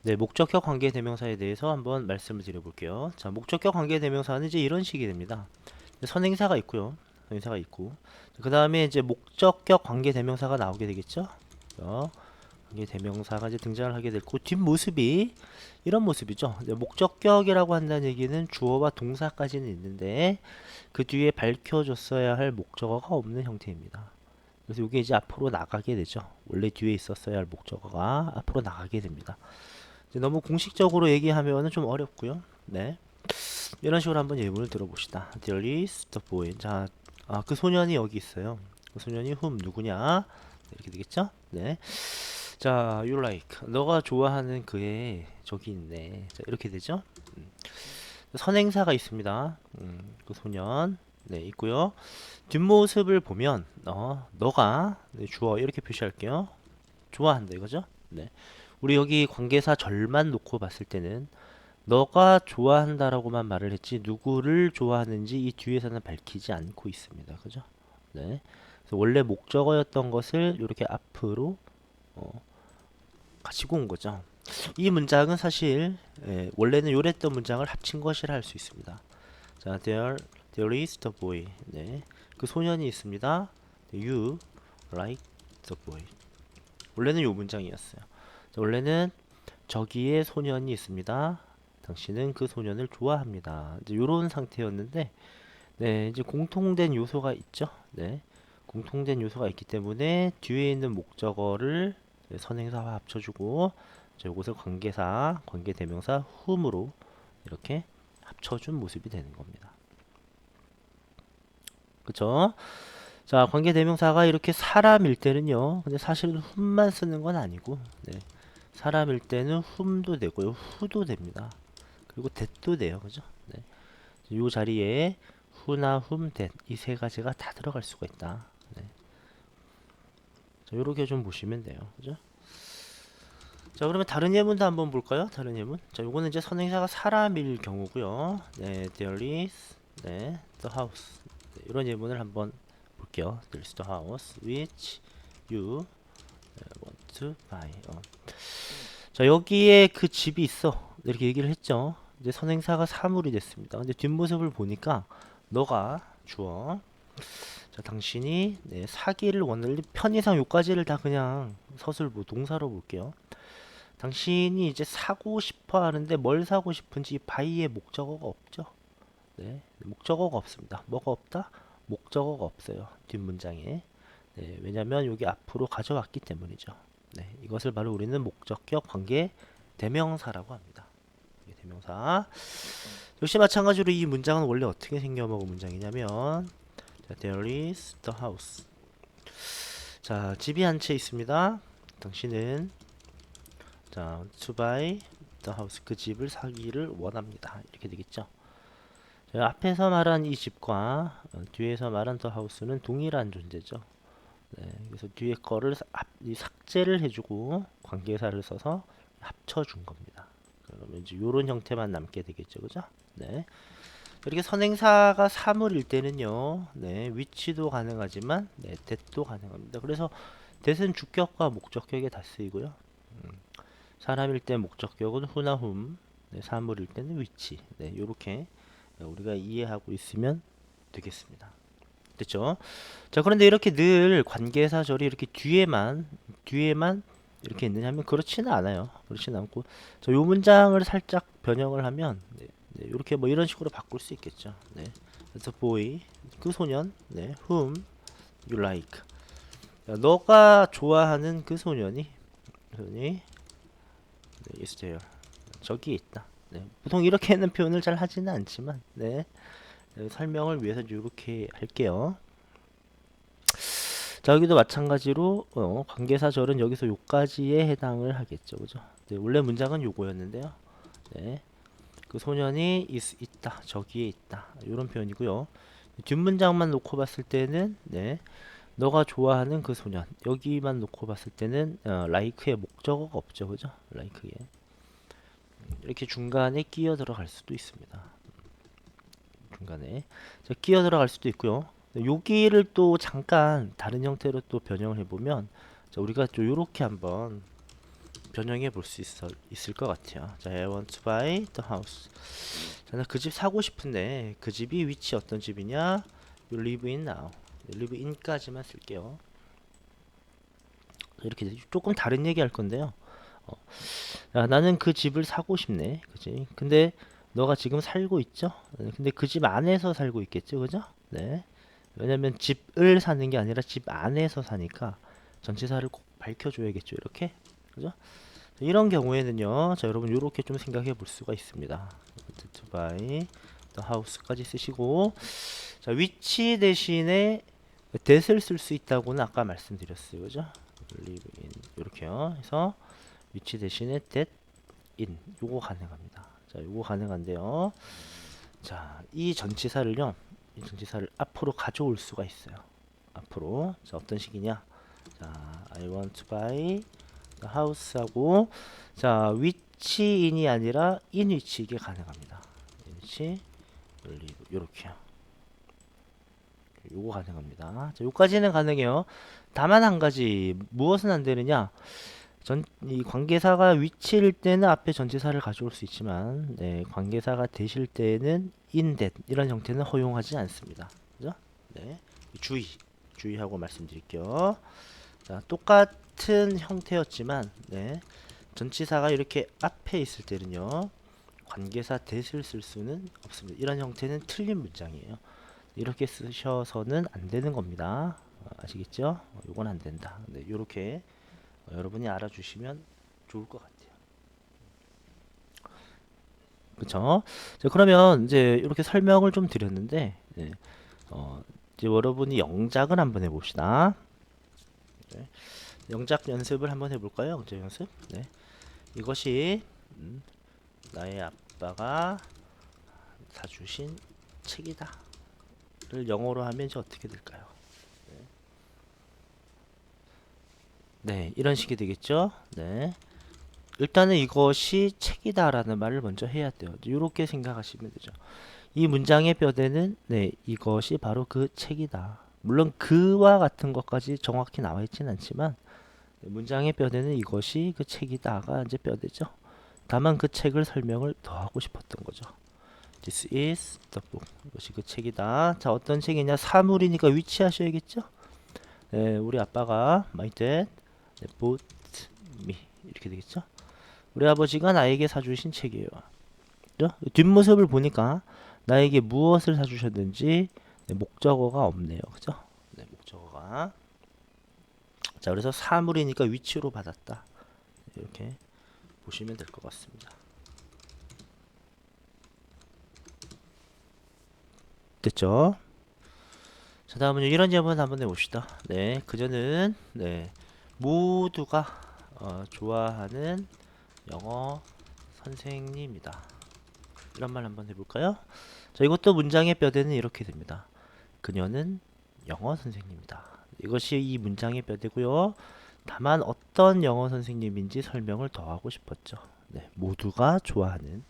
네, 목적격 관계대명사에 대해서 한번 말씀을 드려볼게요. 자, 목적격 관계대명사는 이제 이런 식이 됩니다. 선행사가 있고요. 선행사가 있고, 그 다음에 이제 목적격 관계대명사가 나오게 되겠죠. 관계대명사가 이제 등장을 하게 됐고, 뒷모습이 이런 모습이죠. 이제 목적격이라고 한다는 얘기는 주어와 동사까지는 있는데 그 뒤에 밝혀줬어야 할 목적어가 없는 형태입니다. 그래서 이게 이제 앞으로 나가게 되죠. 원래 뒤에 있었어야 할 목적어가 앞으로 나가게 됩니다. 이제 너무 공식적으로 얘기하면은 좀 어렵고요. 네, 이런 식으로 한번 예문을 들어봅시다. There is the boy. 자, 그 소년이 여기 있어요. 그 소년이 whom 누구냐? 이렇게 되겠죠? 네. 자, you like. 너가 좋아하는 그의 저기 있네. 자, 이렇게 되죠? 음. 선행사가 있습니다. 그 소년. 네, 있고요. 뒷모습을 보면 너가 네, 주어 이렇게 표시할게요. 좋아한다 이거죠? 네. 우리 여기 관계사 절만 놓고 봤을 때는 너가 좋아한다라고만 말을 했지 누구를 좋아하는지 이 뒤에서는 밝히지 않고 있습니다. 그죠? 네. 그래서 원래 목적어였던 것을 이렇게 앞으로 어, 가지고 온 거죠. 이 문장은 사실 원래는 요랬던 문장을 합친 것이라 할 수 있습니다. 자, there is the boy. 네. 그 소년이 있습니다. You like the boy. 원래는 요 문장이었어요. 자, 원래는 저기에 소년이 있습니다. 당신은 그 소년을 좋아합니다. 이제 이런 상태였는데, 네, 이제 공통된 요소가 있죠. 네, 공통된 요소가 있기 때문에 뒤에 있는 목적어를 선행사와 합쳐주고, 이것을 관계사, 관계대명사 whom으로 이렇게 합쳐준 모습이 되는 겁니다. 그쵸? 자, 관계대명사가 이렇게 사람일 때는요. 근데 사실은 whom만 쓰는 건 아니고, 네, 사람일 때는 whom도 되고요, who도 됩니다. 그리고 that도 돼요. 그죠? 네. 이 자리에 who나 whom, that 이 세 가지가 다 들어갈 수가 있다. 네. 자, 요렇게 좀 보시면 돼요. 그죠? 자, 그러면 다른 예문도 한번 볼까요? 다른 예문. 자, 요거는 이제 선행사가 사람일 경우고요. 네, there is 네, the house. 네, 이런 예문을 한번 볼게요. There is the house which you want to buy. 자, 여기에 그 집이 있어. 이렇게 얘기를 했죠. 이제 선행사가 사물이 됐습니다. 근데 뒷모습을 보니까 너가 주어. 자, 당신이 네, 사기를 원하는 편의상 요까지를 다 그냥 서술보 동사로 볼게요. 당신이 이제 사고 싶어 하는데 뭘 사고 싶은지 바이의 목적어가 없죠. 네, 목적어가 없습니다. 뭐가 없다? 목적어가 없어요. 뒷문장에. 네, 왜냐면 여기 앞으로 가져왔기 때문이죠. 네, 이것을 바로 우리는 목적격 관계 대명사라고 합니다. 대명사. 역시 마찬가지로 이 문장은 원래 어떻게 생겨먹은 문장이냐면 자, there is the house. 자, 집이 한 채 있습니다. 당신은 자, to buy the house. 그 집을 사기를 원합니다. 이렇게 되겠죠. 자, 앞에서 말한 이 집과 뒤에서 말한 the house는 동일한 존재죠. 네, 그래서 뒤에 거를 삭제를 해주고 관계사를 써서 합쳐준 겁니다. 그러면 이제 이런 형태만 남게 되겠죠, 그죠? 네. 이렇게 선행사가 사물일 때는요, 네, 위치도 가능하지만, 네, that도 가능합니다. 그래서 that은 주격과 목적격에 다 쓰이고요. 사람일 때 목적격은 who나 whom, 네, 사물일 때는 위치, 네, 이렇게 우리가 이해하고 있으면 되겠습니다. 됐죠? 자, 그런데 이렇게 늘 관계사절이 이렇게 뒤에만 이렇게 있느냐면 그렇지는 않아요. 그렇지는 않고, 요 문장을 살짝 변형을 하면, 네, 네, 이렇게 뭐 이런 식으로 바꿀 수 있겠죠. 네. 그래서 boy, 그 소년, 네, whom you like. 자, 너가 좋아하는 그 소년이 네, is there. 저기 있다. 네, 보통 이렇게는 표현을 잘 하지는 않지만, 네, 설명을 위해서 이렇게 할게요. 자, 여기도 마찬가지로 관계사절은 여기서 요까지에 해당을 하겠죠. 그죠? 네, 원래 문장은 요거였는데요. 네. 그 소년이 있다. 저기에 있다. 이런 표현이고요. 뒷문장만 놓고 봤을 때는 네. 너가 좋아하는 그 소년. 여기만 놓고 봤을 때는 like의 목적어가 없죠. 그죠? like에. 이렇게 중간에 끼어 들어갈 수도 있습니다. 중간에. 자, 끼어 들어갈 수도 있고요. 여기를 또 잠깐 다른 형태로 또 변형을 해보면 자, 우리가 좀 요렇게 한번 변형해 볼 수 있을 것 같아요. 자, I want to buy the house. 자, 나 그 집 사고 싶은데 그 집이 위치 어떤 집이냐? You live in now. live in까지만 쓸게요. 이렇게 조금 다른 얘기 할 건데요. 어, 야, 나는 그 집을 사고 싶네. 그지? 근데 너가 지금 살고 있죠? 근데 그 집 안에서 살고 있겠죠? 그죠? 네. 왜냐면 집을 사는 게 아니라 집 안에서 사니까 전치사를 꼭 밝혀줘야겠죠. 이렇게. 그죠? 이런 경우에는요. 자, 여러분 요렇게 좀 생각해 볼 수가 있습니다. to buy the house까지 쓰시고, 자, 위치 대신에 that을 쓸 수 있다고는 아까 말씀드렸어요. 그죠? live in 이렇게요. 해서 위치 대신에 that in 요거 가능합니다. 자, 요거 가능한데요. 자, 이 전치사를 앞으로 가져올 수가 있어요. 앞으로. 자, 어떤 식이냐? 자, I want to buy the house하고, 자, 위치 in이 아니라 in 위치 이게 가능합니다. in 위치 요렇게요. 요거 가능합니다. 자, 요까지는 가능해요. 다만 한 가지 무엇은 안 되느냐? 이 관계사가 위치일 때는 앞에 전치사를 가져올 수 있지만, 네, 관계사가 되실 때는 in that 이런 형태는 허용하지 않습니다. 그죠? 네, 주의하고 말씀드릴게요. 자, 똑같은 형태였지만, 네, 전치사가 이렇게 앞에 있을 때는요, 관계사 that을 쓸 수는 없습니다. 이런 형태는 틀린 문장이에요. 이렇게 쓰셔서는 안 되는 겁니다. 아시겠죠? 요건 안 된다. 네, 요렇게 여러분이 알아주시면 좋을 것 같아요. 그쵸? 자, 그러면 이제 이렇게 설명을 좀 드렸는데, 네, 이제 여러분이 영작을 한번 해봅시다. 네, 영작 연습을 한번 해볼까요? 영작 연습. 네, 이것이 나의 아빠가 사주신 책이다. 를 영어로 하면 이제 어떻게 될까요? 네, 이런 식이 되겠죠? 네. 일단은 이것이 책이다라는 말을 먼저 해야 돼요. 이렇게 생각하시면 되죠. 이 문장의 뼈대는 네, 이것이 바로 그 책이다. 물론 그와 같은 것까지 정확히 나와 있진 않지만 문장의 뼈대는 이것이 그 책이다가 이제 뼈대죠. 다만 그 책을 설명을 더 하고 싶었던 거죠. This is the book. 이것이 그 책이다. 자, 어떤 책이냐? 사물이니까 위치하셔야겠죠? 네, 우리 아빠가 my dad bought me 이렇게 되겠죠? 우리 아버지가 나에게 사주신 책이에요. 그죠? 뒷모습을 보니까 나에게 무엇을 사주셨는지 네, 목적어가 없네요. 그죠? 네, 목적어가. 자, 그래서 사물이니까 위치로 받았다. 이렇게 보시면 될 것 같습니다. 됐죠? 자, 다음은 이런 질문 한번 해봅시다. 네, 그저는 네, 모두가 좋아하는 영어 선생님이다. 이런 말 한번 해볼까요? 자, 이것도 문장의 뼈대는 이렇게 됩니다. 그녀는 영어 선생님이다. 이것이 이 문장의 뼈대고요. 다만 어떤 영어 선생님인지 설명을 더 하고 싶었죠. 네, 모두가 좋아하는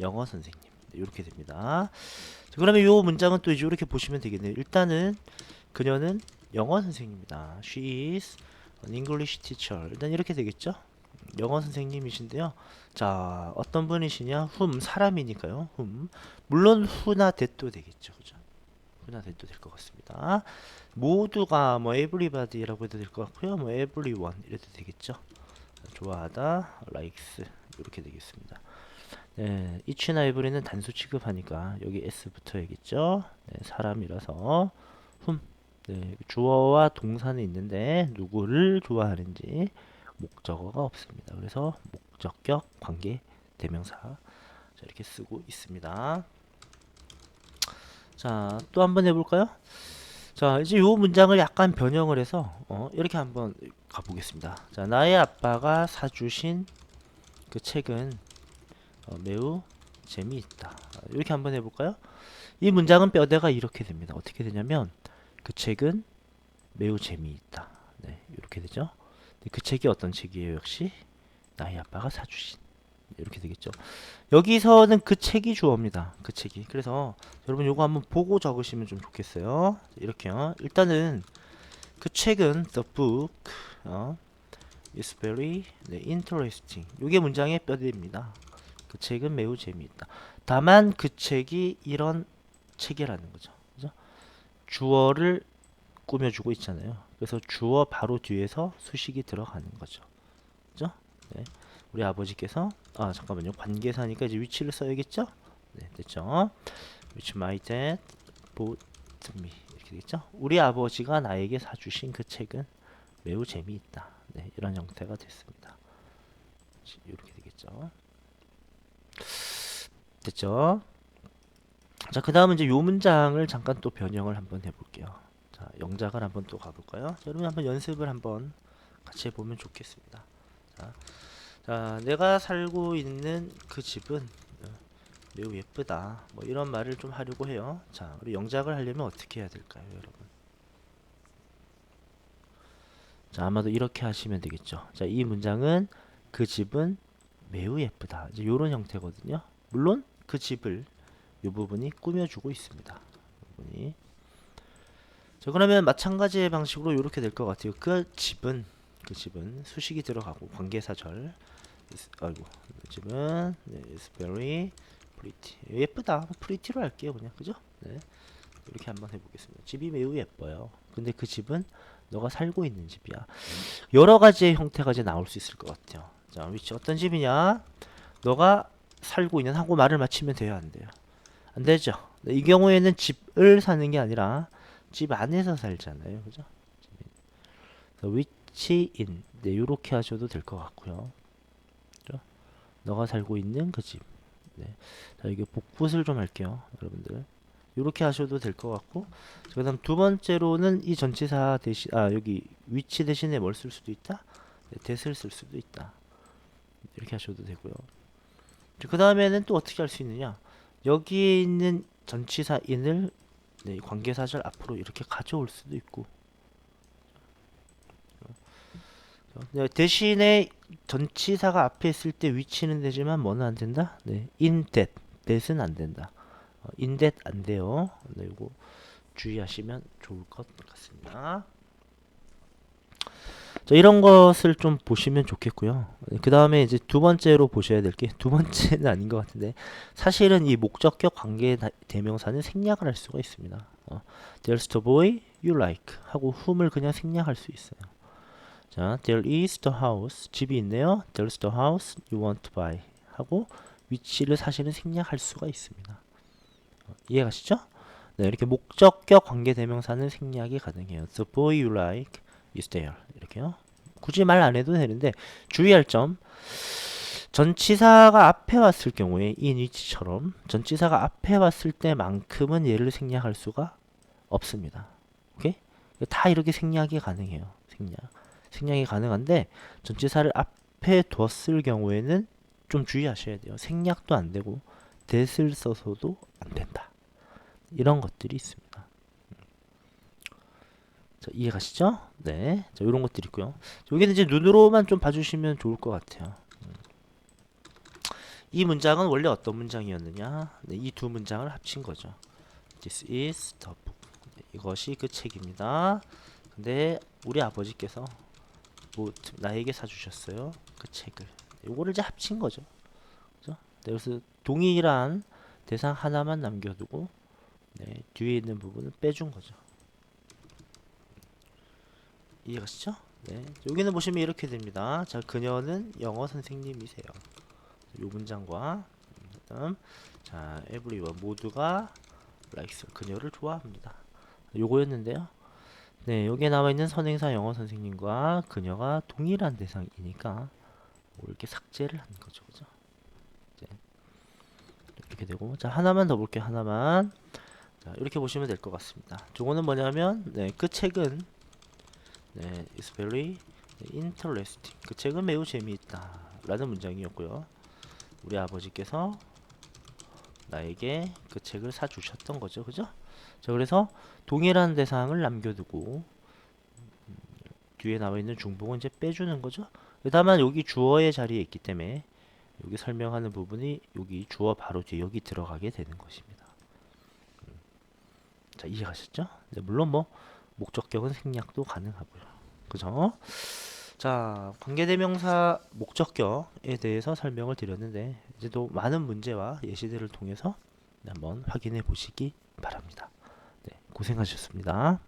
영어 선생님. 네, 이렇게 됩니다. 자, 그러면 이 문장은 또 이제 이렇게 보시면 되겠네요. 일단은 그녀는 영어 선생님이다. She is an English teacher. 일단 이렇게 되겠죠? 영어 선생님이신데요. 자, 어떤 분이시냐? 사람이니까요. 물론 who나 that도 되겠죠. 그죠? who나 that도 될 것 같습니다. 모두가 뭐 everybody라고 해도 될 것 같고요. 뭐 everyone 이래도 되겠죠. 좋아하다, likes 이렇게 되겠습니다. 네, each나 every는 단수 취급하니까 여기 s 붙어야겠죠. 네, 사람이라서 네, 주어와 동사는 있는데 누구를 좋아하는지 목적어가 없습니다. 그래서 목적격 관계 대명사 자, 이렇게 쓰고 있습니다. 자, 또 한번 해볼까요? 자, 이제 요 문장을 약간 변형을 해서 이렇게 한번 가보겠습니다. 자, 나의 아빠가 사주신 그 책은 매우 재미있다. 이렇게 한번 해볼까요? 이 문장은 뼈대가 이렇게 됩니다. 어떻게 되냐면 그 책은 매우 재미있다. 네, 이렇게 되죠. 그 책이 어떤 책이에요? 역시 나의 아빠가 사주신 이렇게 되겠죠. 여기서는 그 책이 주어입니다. 그 책이. 그래서 여러분 요거 한번 보고 적으시면 좀 좋겠어요. 이렇게요. 일단은 그 책은 the book is very interesting. 이게 문장의 뼈대입니다. 그 책은 매우 재미있다. 다만 그 책이 이런 책이라는 거죠. 그죠? 주어를 꾸며주고 있잖아요. 그래서 주어 바로 뒤에서 수식이 들어가는 거죠. 그죠? 네. 우리 아버지께서 잠깐만요. 관계사니까 이제 위치를 써야겠죠? 네, 됐죠? Which my dad bought me. 이렇게 되겠죠? 우리 아버지가 나에게 사주신 그 책은 매우 재미있다. 네, 이런 형태가 됐습니다. 이렇게 되겠죠? 됐죠? 자, 그 다음은 이제 요 문장을 잠깐 또 변형을 한번 해볼게요. 자, 영작을 한번 또 가볼까요? 자, 여러분 한번 연습을 한번 같이 해보면 좋겠습니다. 자, 내가 살고 있는 그 집은 매우 예쁘다. 뭐 이런 말을 좀 하려고 해요. 자, 우리 영작을 하려면 어떻게 해야 될까요, 여러분? 자, 아마도 이렇게 하시면 되겠죠. 자, 이 문장은 그 집은 매우 예쁘다. 이제 이런 형태거든요. 물론 그 집을 이 부분이 꾸며주고 있습니다. 부분이. 자, 그러면 마찬가지의 방식으로 이렇게 될 것 같아요. 그 집은 수식이 들어가고 관계사절. 아이고, 그 집은 is very pretty. 예쁘다. pretty로 할게요, 그냥. 그죠? 네. 이렇게 한번 해보겠습니다. 집이 매우 예뻐요. 근데 그 집은 너가 살고 있는 집이야. 여러 가지의 형태가 이제 나올 수 있을 것 같아요. 자, 위치 어떤 집이냐? 너가 살고 있는 하고 말을 마치면 돼요, 안 돼요? 안 되죠. 네, 이 경우에는 집을 사는 게 아니라 집 안에서 살잖아요, 그죠? 위치 인, 네, 이렇게 하셔도 될 것 같고요. 그죠? 너가 살고 있는 그 집. 네. 자, 이게 복붙을 좀 할게요, 여러분들. 이렇게 하셔도 될 것 같고, 그 다음 두 번째로는 이 전치사 대신 여기 위치 대신에 뭘 쓸 수도 있다? 네, that을 쓸 수도 있다. 이렇게 하셔도 되고요. 그 다음에는 또 어떻게 할 수 있느냐? 여기에 있는 전치사 in을 네, 관계사절 앞으로 이렇게 가져올 수도 있고, 네, 대신에 전치사가 앞에 있을 때 위치는 되지만 뭐는 안 된다? 네, in that, that은 안 된다. in that 안 돼요. 네, 이거 주의하시면 좋을 것 같습니다. 자, 이런 것을 좀 보시면 좋겠고요. 그 다음에 이제 두 번째로 보셔야 될 게, 두 번째는 아닌 것 같은데, 사실은 이 목적격 관계 대명사는 생략을 할 수가 있습니다. There's the boy you like 하고 whom을 그냥 생략할 수 있어요. 자, there is the house, 집이 있네요. There's the house you want to buy 하고 위치를 사실은 생략할 수가 있습니다. 이해가시죠? 네, 이렇게 목적격 관계 대명사는 생략이 가능해요. The boy you like is there. 이렇게요. 굳이 말 안 해도 되는데 주의할 점, 전치사가 앞에 왔을 경우에 이 위치처럼 전치사가 앞에 왔을 때만큼은 얘를 생략할 수가 없습니다. 오케이? 다 이렇게 생략이 가능해요. 생략이 가능한데 전치사를 앞에 뒀을 경우에는 좀 주의하셔야 돼요. 생략도 안 되고 that을 써서도 안 된다. 이런 것들이 있습니다. 자, 이해가시죠? 네. 자, 이런 것들이 있고요. 여기는 이제 눈으로만 좀 봐주시면 좋을 것 같아요. 이 문장은 원래 어떤 문장이었느냐? 네, 이 두 문장을 합친 거죠. This is the book. 네, 이것이 그 책입니다. 근데 우리 아버지께서 뭐 나에게 사주셨어요. 그 책을. 이거를 이제 합친 거죠. 그죠? 네, 그래서 동일한 대상 하나만 남겨두고 네, 뒤에 있는 부분을 빼준 거죠. 이해가시죠? 네. 여기는 보시면 이렇게 됩니다. 자, 그녀는 영어 선생님이세요. 이 문장과 그다음 자, everyone 모두가 likes 그녀를 좋아합니다. 요거였는데요. 네, 여기에 나와 있는 선행사 영어 선생님과 그녀가 동일한 대상이니까 이렇게 삭제를 한 거죠, 그죠? 네. 이렇게 되고, 자, 하나만 더 볼게요. 하나만. 자, 이렇게 보시면 될 것 같습니다. 저거는 뭐냐면, 네, 그 책은 네, is very interesting. 그 책은 매우 재미있다. 라는 문장이었고요. 우리 아버지께서 나에게 그 책을 사주셨던 거죠. 그죠? 자, 그래서 동일한 대상을 남겨두고 뒤에 나와 있는 중복은 이제 빼주는 거죠. 다만 여기 주어의 자리에 있기 때문에 여기 설명하는 부분이 여기 주어 바로 뒤에 여기 들어가게 되는 것입니다. 자, 이해가셨죠? 네, 물론 뭐 목적격은 생략도 가능하고요. 그죠? 자, 관계대명사 목적격에 대해서 설명을 드렸는데 이제 또 많은 문제와 예시들을 통해서 한번 확인해 보시기 바랍니다. 네, 고생하셨습니다.